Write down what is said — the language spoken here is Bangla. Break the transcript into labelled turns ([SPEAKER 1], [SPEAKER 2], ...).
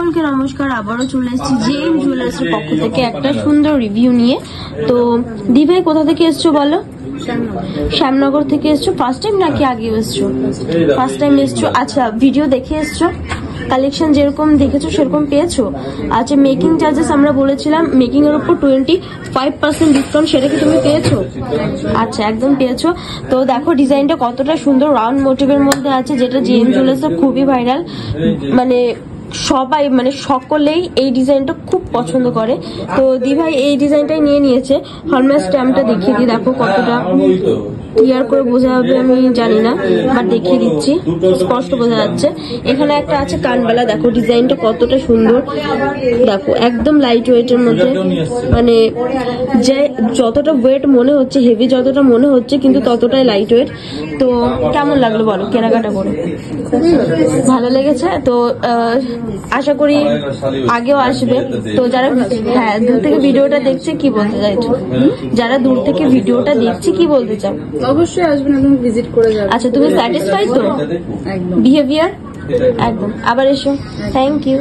[SPEAKER 1] সকলকে নমস্কার। আবারও চলে এসেছি জেএম জুয়েলার্স এর পক্ষ থেকে একটা সুন্দর রিভিউ নিয়ে। তো দিভাই কোথা থেকে এসছো বলো? শ্যামনগর থেকে এসছো। ফার্স্ট টাইম নাকি আগেও এসছো? ফার্স্ট টাইম এসছো। আচ্ছা, ভিডিও দেখে এসছো? কালেকশন যেরকম দেখেছো সেরকম পেয়েছো? আচ্ছা, মেকিং চার্জেস আমরা বলেছিলাম মেকিং এর উপর 25% ডিসকাউন্ট, সেটা কি তুমি পেয়েছো? আচ্ছা, একদম পেয়েছো। তো দেখো ডিজাইনটা কতটা সুন্দর, রাউন্ড মোটিভের মধ্যে আছে, যেটা জেএম জুয়েলার্স খুবই ভাইরাল। মানে সবাই মানে সকলেই এই ডিজাইনটা খুব পছন্দ করে। তো দিভাই এই ডিজাইনটাই নিয়ে নিয়েছে। হলমার্ক স্ট্যাম্পটা দেখিয়ে দিই, দেখো কতটা ক্লিয়ার করে বোঝা যাবে আমি জানি না, বাট দেখিয়ে দিচ্ছি, স্পষ্ট বোঝা যাচ্ছে। এখানে একটা আছে কানবালা, দেখো ডিজাইনটা কতটা সুন্দর। দেখো একদম লাইট ওয়েটের মধ্যে, মানে যে যতটা ওয়েট মনে হচ্ছে, হেভি যতটা মনে হচ্ছে, কিন্তু ততটাই লাইট ওয়েট। তো কেমন লাগলো বলো কেনাকাটা করে? ভালো লেগেছে তো। আশা করি আগেও আসবে। তো যারা হ্যাঁ দূর থেকে ভিডিওটা দেখছে কি বলতে চাইছো? যারা দূর থেকে ভিডিওটা দেখছে কি বলতে চাও?
[SPEAKER 2] অবশ্যই আসবেন, একদম ভিজিট করে যাবেন।
[SPEAKER 1] আচ্ছা, তুমি স্যাটিসফাই তো
[SPEAKER 2] একদম
[SPEAKER 1] বিহেভিয়ার? একদম। আবার এসো। Thank you.